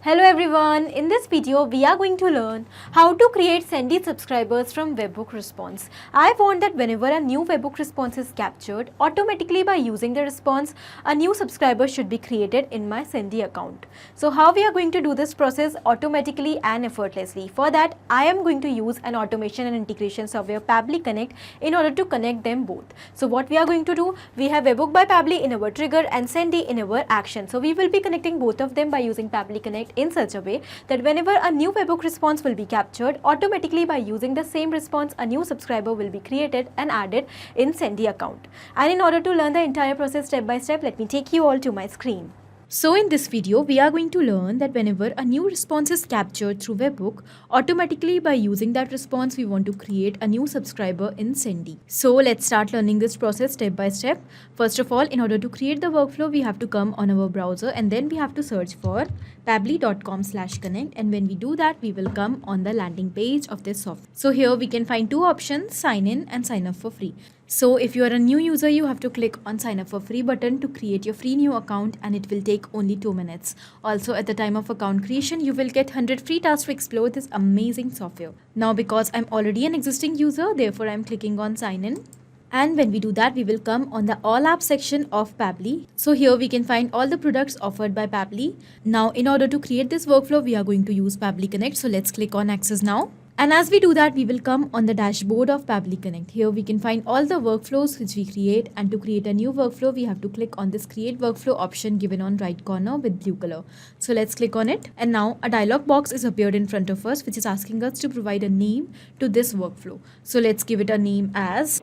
Hello everyone, in this video we are going to learn how to create Sendy subscribers from Webhook response. I want that whenever a new Webhook response is captured, automatically by using the response, a new subscriber should be created in my Sendy account. So how we are going to do this process automatically and effortlessly? For that, I am going to use an automation and integration software Pabbly Connect in order to connect them both. So what we are going to do, we have Webhook by Pabbly in our trigger and Sendy in our action. So we will be connecting both of them by using Pabbly Connect in such a way that whenever a new Webhook response will be captured, automatically by using the same response, a new subscriber will be created and added in Sendy account. And in order to learn the entire process step by step, let me take you all to my screen. So in this video, we are going to learn that whenever a new response is captured through Webhook, automatically by using that response, we want to create a new subscriber in Sendy. So let's start learning this process step by step. First of all, in order to create the workflow, we have to come on our browser and then we have to search for pabbly.com/connect, and when we do that, we will come on the landing page of this software. So here we can find two options, sign in and sign up for free. So if you are a new user, you have to click on sign up for free button to create your free new account, and it will take only 2 minutes. Also at the time of account creation, you will get 100 free tasks to explore this amazing software. Now because I'm already an existing user, therefore I'm clicking on sign in. And when we do that, we will come on the all apps section of Pabbly. So here we can find all the products offered by Pabbly. Now in order to create this workflow, we are going to use Pabbly Connect. So let's click on access now. And as we do that, we will come on the dashboard of Pabbly Connect. Here we can find all the workflows which we create, and to create a new workflow, we have to click on this create workflow option given on right corner with blue color. So let's click on it. And now a dialog box is appeared in front of us, which is asking us to provide a name to this workflow. So let's give it a name as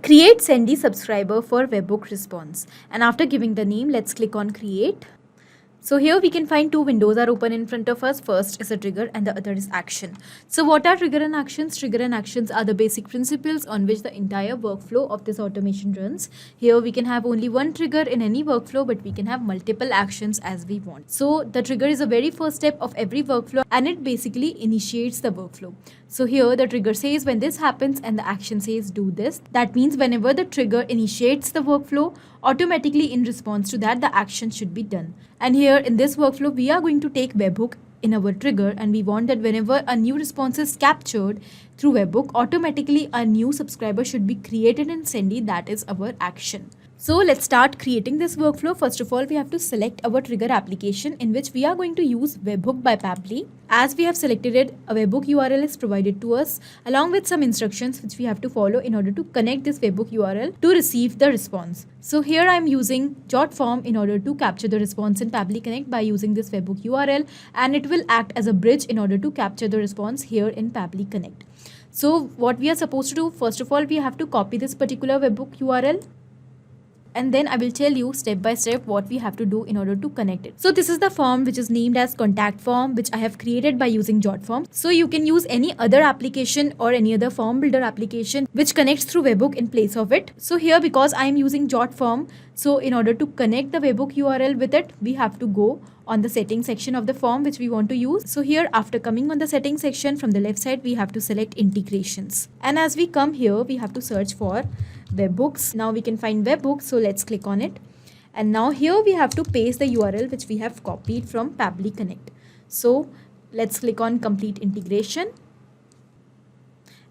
Create Sendy subscriber for Webhook response. And after giving the name, let's click on create. So here we can find two windows are open in front of us. First is a trigger and the other is action. So what are trigger and actions? Trigger and actions are the basic principles on which the entire workflow of this automation runs. Here we can have only one trigger in any workflow, but we can have multiple actions as we want. So the trigger is the very first step of every workflow, and it basically initiates the workflow. So here the trigger says when this happens and the action says do this. That means whenever the trigger initiates the workflow, automatically in response to that, the action should be done. And here in this workflow, we are going to take Webhook in our trigger, and we want that whenever a new response is captured through Webhook, automatically a new subscriber should be created in Sendy. That is our action. So let's start creating this workflow. First of all, we have to select our trigger application in which we are going to use Webhook by Pabbly. As we have selected it, a Webhook URL is provided to us along with some instructions which we have to follow in order to connect this Webhook URL to receive the response. So here I am using JotForm in order to capture the response in Pabbly Connect by using this Webhook URL, and it will act as a bridge in order to capture the response here in Pabbly Connect. So what we are supposed to do, first of all, we have to copy this particular Webhook URL. And then I will tell you step by step what we have to do in order to connect it. So this is the form which is named as contact form, which I have created by using JotForm. So you can use any other application or any other form builder application which connects through Webhook in place of it. So here, because I am using JotForm, so in order to connect the Webhook URL with it, we have to go on the settings section of the form which we want to use. So here, after coming on the settings section from the left side, we have to select integrations. And as we come here, we have to search for Webhooks. Now we can find Webhook. So let's click on it. And now here we have to paste the URL which we have copied from Pabbly Connect. So let's click on complete integration.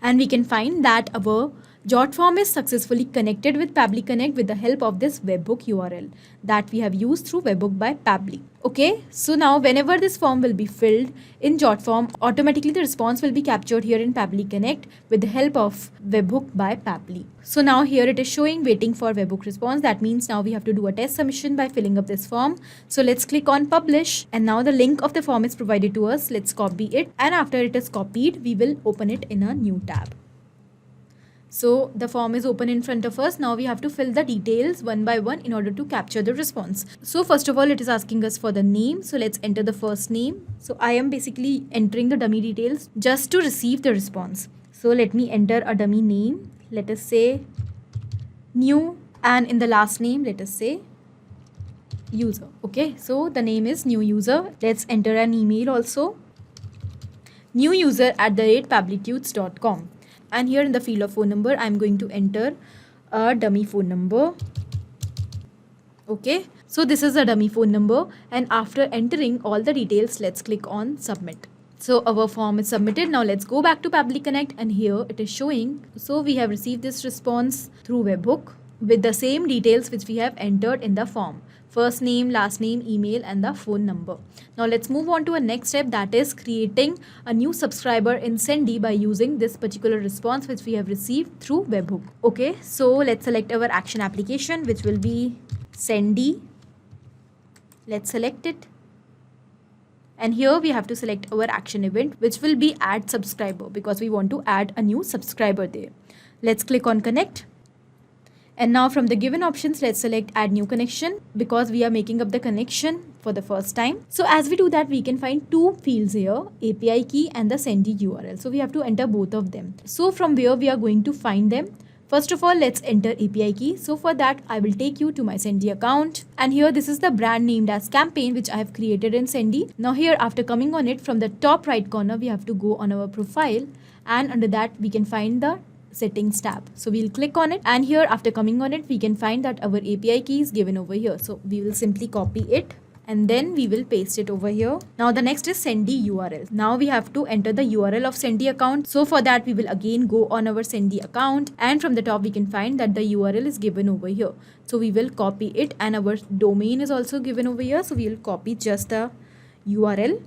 And we can find that our JotForm is successfully connected with Pabbly Connect with the help of this Webhook URL that we have used through Webhook by Pabbly. Okay, so now whenever this form will be filled in JotForm, automatically the response will be captured here in Pabbly Connect with the help of Webhook by Pabbly. So now here it is showing waiting for Webhook response. That means now we have to do a test submission by filling up this form. So let's click on publish, and now the link of the form is provided to us. Let's copy it, and after it is copied, we will open it in a new tab. So the form is open in front of us. Now we have to fill the details one by one in order to capture the response. So first of all, it is asking us for the name. So let's enter the first name. So I am basically entering the dummy details just to receive the response. So let me enter a dummy name. Let us say new, and in the last name, let us say user. Okay, so the name is new user. Let's enter an email also. New user@pabblytudes.com. And here in the field of phone number, I'm going to enter a dummy phone number. Okay, So this is a dummy phone number, and after entering all the details, let's click on submit. So our form is submitted. Now let's go back to Pabbly Connect, and here it is showing. So we have received this response through Webhook with the same details which we have entered in the form. First name, last name, email, and the phone number. Now let's move on to a next step, that is creating a new subscriber in Sendy by using this particular response which we have received through Webhook. Okay, so let's select our action application, which will be Sendy. Let's select it. And here we have to select our action event, which will be add subscriber, because we want to add a new subscriber there. Let's click on connect. And now from the given options, let's select add new connection, because we are making up the connection for the first time. So as we do that, we can find two fields here, API key and the Sendy URL. So we have to enter both of them. So from where we are going to find them? First of all, let's enter API key. So for that, I will take you to my Sendy account. And here, this is the brand named as campaign, which I have created in Sendy. Now here, after coming on it, from the top right corner, we have to go on our profile. And under that, we can find the settings tab. So we'll click on it. And here, after coming on it, we can find that our API key is given over here. So we will simply copy it, and then we will paste it over here. Now the next is Sendy URL. Now we have to enter the URL of Sendy account. So for that, we will again go on our Sendy account, and from the top we can find that the URL is given over here. So we will copy it, and our domain is also given over here. So we will copy just the URL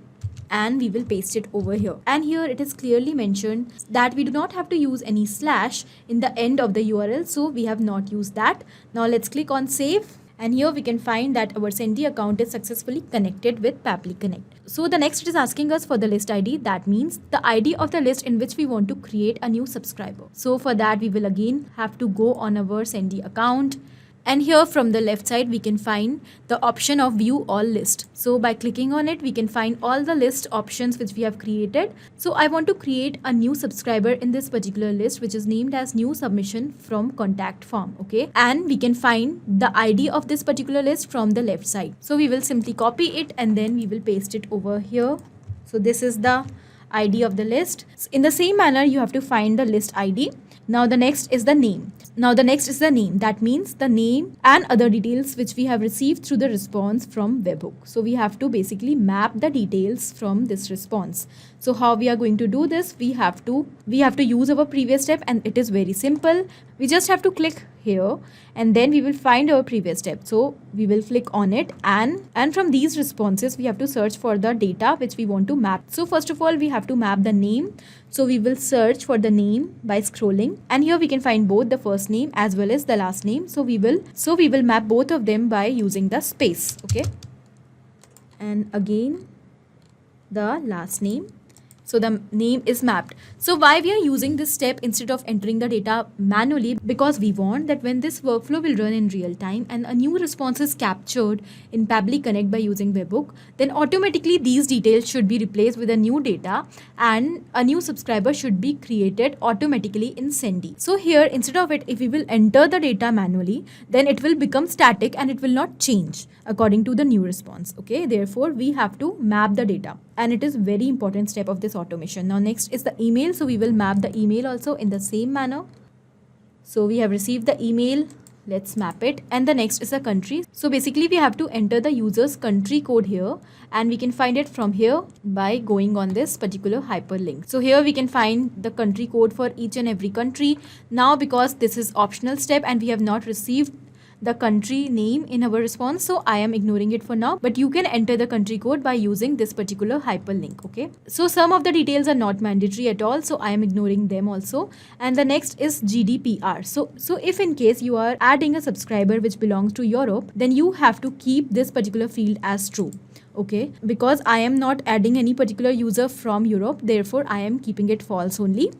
and we will paste it over here. And here it is clearly mentioned that we do not have to use any slash in the end of the URL. So we have not used that. Now let's click on save. And here we can find that our Sendy account is successfully connected with Pabbly Connect. So the next is asking us for the list ID. That means the ID of the list in which we want to create a new subscriber. So for that, we will again have to go on our Sendy account. And here from the left side, we can find the option of view all list. So by clicking on it, we can find all the list options which we have created. So I want to create a new subscriber in this particular list, which is named as new submission from contact form. Okay. And we can find the ID of this particular list from the left side. So we will simply copy it and then we will paste it over here. So this is the ID of the list. In the same manner, you have to find the list ID. Now the next is the name. That means the name and other details which we have received through the response from Webhook. So we have to basically map the details from this response. So how we are going to do this? We have to use our previous step, and it is very simple. We just have to click here and then we will find our previous step. So we will click on it, and from these responses we have to search for the data which we want to map. So first of all, we have to map the name. So we will search for the name by scrolling, and here we can find both the first name as well as the last name. So we will map both of them by using the space. Okay. And again the last name. So the name is mapped. So why we are using this step instead of entering the data manually? Because we want that when this workflow will run in real time and a new response is captured in Pabbly Connect by using Webhook, then automatically these details should be replaced with a new data and a new subscriber should be created automatically in Sendy. So here, instead of it, if we will enter the data manually, then it will become static and it will not change according to the new response. Okay, therefore we have to map the data, and it is very important step of this automation. Now next is the email. So we will map the email also in the same manner. So we have received the email. Let's map it. And the next is the country. So basically we have to enter the user's country code here, and we can find it from here by going on this particular hyperlink. So here we can find the country code for each and every country. Now because this is optional step and we have not received the country name in our response, so I am ignoring it for now, but you can enter the country code by using this particular hyperlink. Okay, so some of the details are not mandatory at all, so I am ignoring them also. And the next is GDPR. So if in case you are adding a subscriber which belongs to Europe, then you have to keep this particular field as true. Okay, because I am not adding any particular user from Europe, therefore I am keeping it false only.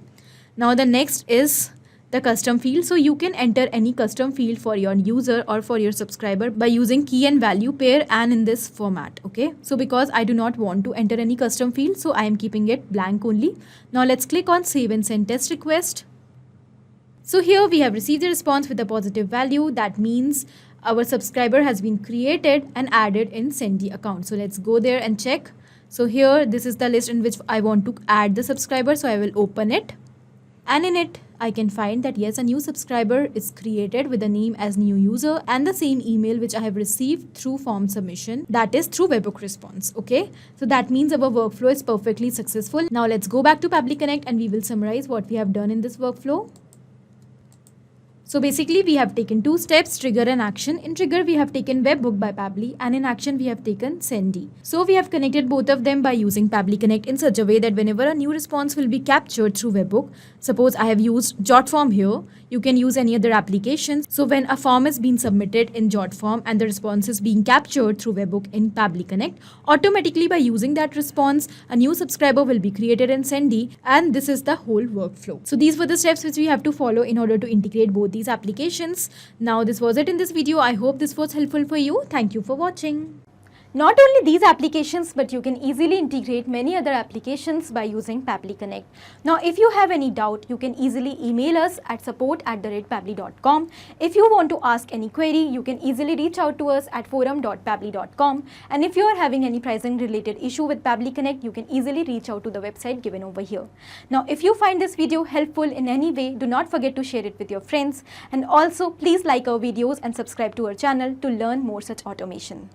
Now the next is the custom field. So you can enter any custom field for your user or for your subscriber by using key and value pair and in this format. Okay, so because I do not want to enter any custom field, so I am keeping it blank only. Now let's click on save and send test request. So here we have received the response with a positive value. That means our subscriber has been created and added in Sendy account. So let's go there and check. So here this is the list in which I want to add the subscriber. So I will open it, and in it I can find that yes, a new subscriber is created with a name as new user and the same email which I have received through form submission, that is through Webhook response. Okay, so that means our workflow is perfectly successful. Now let's go back to Pabbly Connect and we will summarize what we have done in this workflow. So basically we have taken two steps, trigger and action. In trigger we have taken Webhook by Pabbly and in action we have taken Sendy. So we have connected both of them by using Pabbly Connect in such a way that whenever a new response will be captured through Webhook, suppose I have used JotForm here, you can use any other applications. So when a form is being submitted in JotForm and the response is being captured through Webhook in Pabbly Connect, automatically by using that response, a new subscriber will be created in Sendy, and this is the whole workflow. So these were the steps which we have to follow in order to integrate both these applications. Now this was it in this video. I hope this was helpful for you. Thank you for watching. Not only these applications, but you can easily integrate many other applications by using Pabbly Connect. Now, if you have any doubt, you can easily email us at support@pabbly.com. If you want to ask any query, you can easily reach out to us at forum.pabbly.com. And if you are having any pricing related issue with Pabbly Connect, you can easily reach out to the website given over here. Now, if you find this video helpful in any way, do not forget to share it with your friends. And also, please like our videos and subscribe to our channel to learn more such automation.